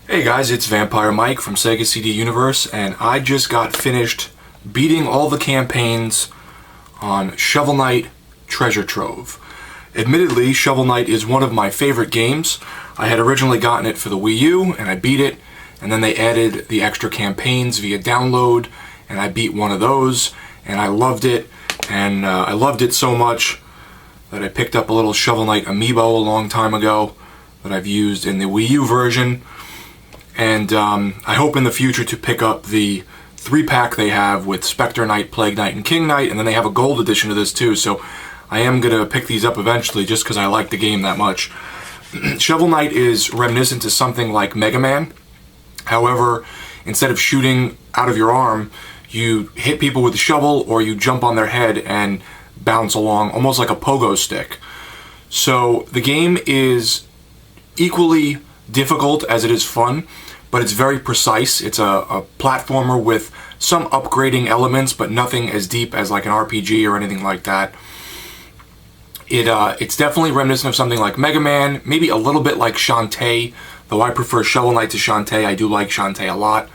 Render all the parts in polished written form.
Hey guys, it's Vampire Mike from Sega CD Universe, and I just got finished beating all the campaigns on Shovel Knight Treasure Trove. Admittedly, Shovel Knight is one of my favorite games. I had originally gotten it for the Wii U, and I beat it, and then they added the extra campaigns via download, and I beat one of those, and I loved it, and I loved it so much that I picked up a little Shovel Knight amiibo a long time ago that I've used in the Wii U version. And I hope in the future to pick up the 3-pack they have with Specter Knight, Plague Knight, and King Knight, and then they have a gold edition of this too, so I am going to pick these up eventually just because I like the game that much. Shovel Knight is reminiscent to something like Mega Man. However, instead of shooting out of your arm, you hit people with a shovel or you jump on their head and bounce along, almost like a pogo stick. So the game is equally difficult as it is fun, but it's very precise. It's a platformer with some upgrading elements, but nothing as deep as like an RPG or anything like that. It's definitely reminiscent of something like Mega Man, maybe a little bit like Shantae, though I prefer Shovel Knight to Shantae. I do like Shantae a lot.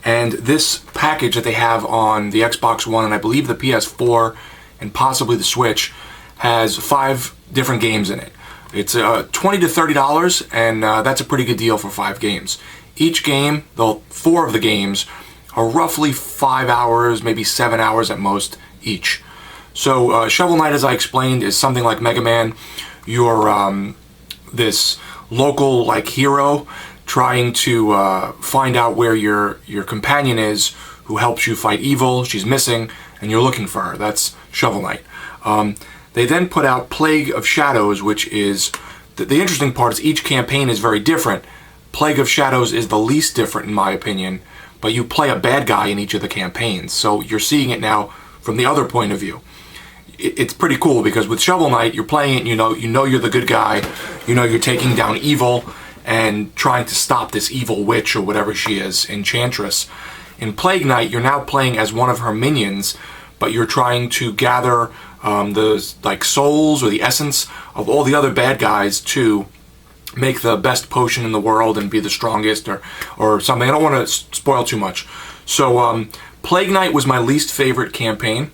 And this package that they have on the Xbox One, and I believe the PS4, and possibly the Switch, has 5 different games in it. It's $20 to $30, and that's a pretty good deal for 5 games. Each game, though 4 of the games, are roughly 5 hours, maybe 7 hours at most each. So Shovel Knight, as I explained, is something like Mega Man. You're this local like hero trying to find out where your companion is, who helps you fight evil. She's missing, and you're looking for her. That's Shovel Knight. They then put out Plague of Shadows, which is the interesting part is each campaign is very different. Plague of Shadows is the least different in my opinion, but you play a bad guy in each of the campaigns, so you're seeing it now from the other point of view. It's pretty cool because with Shovel Knight, you're playing it, you know you're the good guy, you know you're taking down evil and trying to stop this evil witch or whatever she is, Enchantress. In Plague Knight, you're now playing as one of her minions, but you're trying to gather the like souls or the essence of all the other bad guys to make the best potion in the world and be the strongest or something. I don't want to spoil too much. So Plague Knight was my least favorite campaign.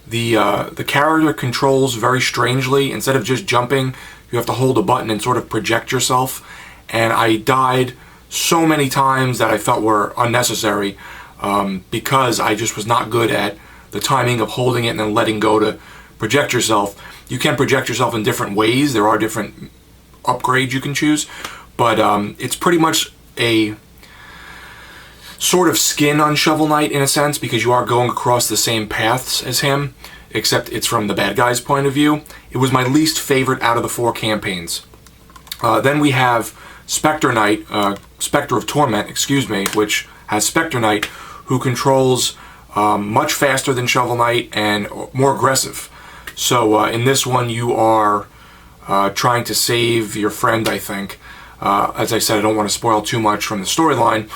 The character controls very strangely. Instead of just jumping, you have to hold a button and sort of project yourself. And I died so many times that I felt were unnecessary because I just was not good at the timing of holding it and then letting go to project yourself. You can project yourself in different ways. There are different upgrades you can choose, but it's pretty much a sort of skin on Shovel Knight in a sense because you are going across the same paths as him, except it's from the bad guy's point of view. It was my least favorite out of the 4 campaigns. Then we have Specter Knight, Specter of Torment, excuse me, which has Specter Knight, who controls much faster than Shovel Knight and more aggressive. So in this one you are trying to save your friend, I think. As I said, I don't want to spoil too much from the storyline,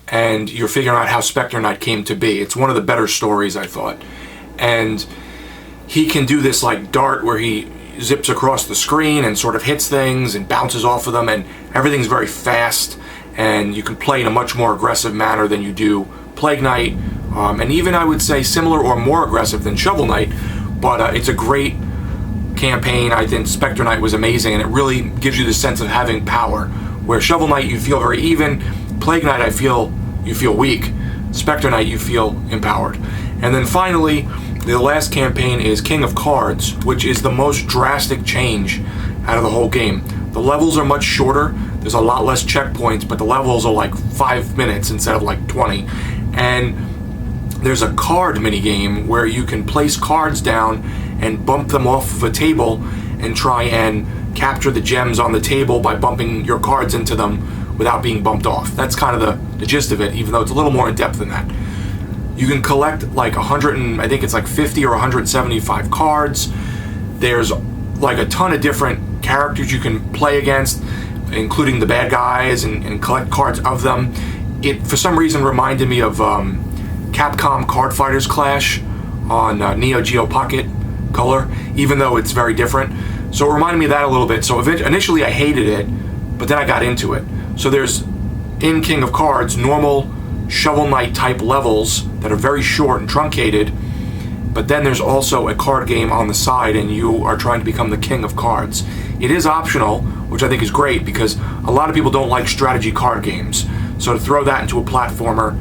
and you're figuring out how Specter Knight came to be. It's one of the better stories, I thought. And he can do this like dart where he zips across the screen and sort of hits things and bounces off of them, and everything's very fast, and you can play in a much more aggressive manner than you do Plague Knight, and even I would say similar or more aggressive than Shovel Knight, but it's a great campaign. I think Specter Knight was amazing, and it really gives you the sense of having power, where Shovel Knight you feel very even, Plague Knight you feel weak, Specter Knight you feel empowered. And then finally, the last campaign is King of Cards, which is the most drastic change out of the whole game. The levels are much shorter, there's a lot less checkpoints, but the levels are like 5 minutes instead of like 20. And there's a card minigame where you can place cards down and bump them off of a table and try and capture the gems on the table by bumping your cards into them without being bumped off. That's kind of the gist of it, even though it's a little more in depth than that. You can collect like 100 and I think it's like 50 or 175 cards. There's like a ton of different characters you can play against, including the bad guys, and collect cards of them. It for some reason reminded me of Capcom Card Fighters Clash on Neo Geo Pocket Color, even though it's very different. So it reminded me of that a little bit. So initially I hated it, but then I got into it. So there's in King of Cards, normal Shovel Knight type levels that are very short and truncated, but then there's also a card game on the side and you are trying to become the King of Cards. It is optional, which I think is great because a lot of people don't like strategy card games. So to throw that into a platformer,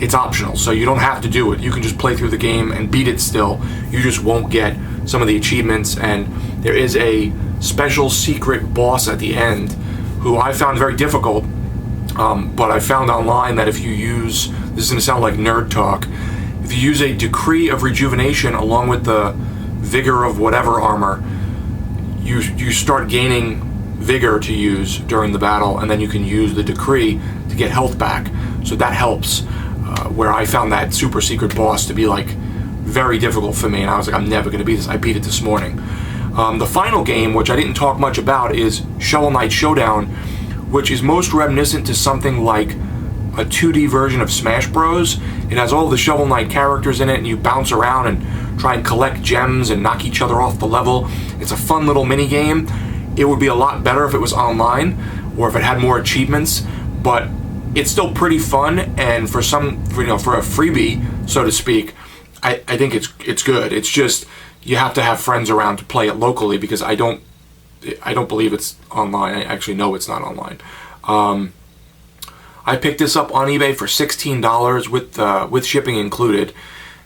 it's optional. So you don't have to do it. You can just play through the game and beat it still. You just won't get some of the achievements, and there is a special secret boss at the end who I found very difficult, but I found online that if you use, this is going to sound like nerd talk, if you use a Decree of Rejuvenation along with the Vigor of whatever armor, you start gaining Vigor to use during the battle, and then you can use the Decree to get health back. So that helps, where I found that super secret boss to be like very difficult for me, and I was like, I'm never going to beat this. I beat it this morning. The final game, which I didn't talk much about, is Shovel Knight Showdown, which is most reminiscent to something like a 2D version of Smash Bros. It has all the Shovel Knight characters in it, and you bounce around and try and collect gems and knock each other off the level. It's a fun little mini game. It would be a lot better if it was online or if it had more achievements, but it's still pretty fun, and for a freebie, so to speak, I think it's good. It's just you have to have friends around to play it locally, because I don't believe it's online. I actually know it's not online. I picked this up on eBay for $16 with shipping included.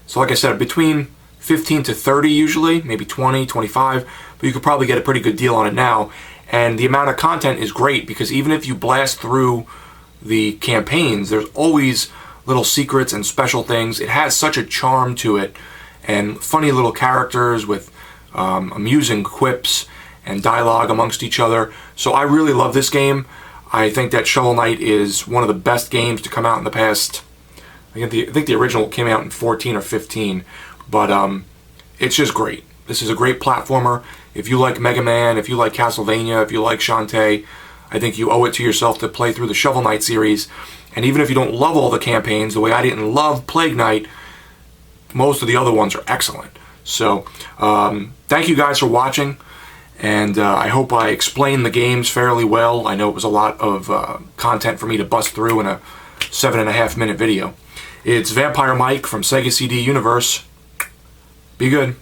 So like I said, between 15 to 30 usually, maybe 20, 25, but you could probably get a pretty good deal on it now. And the amount of content is great, because even if you blast through the campaigns, there's always little secrets and special things. It has such a charm to it, and funny little characters with amusing quips and dialogue amongst each other. So I really love this game. I think that Shovel Knight is one of the best games to come out in the past. I think the original came out in 14 or 15, but it's just great. This is a great platformer. If you like Mega Man, if you like Castlevania, if you like Shantae, I think you owe it to yourself to play through the Shovel Knight series. And even if you don't love all the campaigns, the way I didn't love Plague Knight, most of the other ones are excellent. So, thank you guys for watching, and I hope I explained the games fairly well. I know it was a lot of content for me to bust through in a 7.5 minute video. It's Vampire Mike from Sega CD Universe. Be good.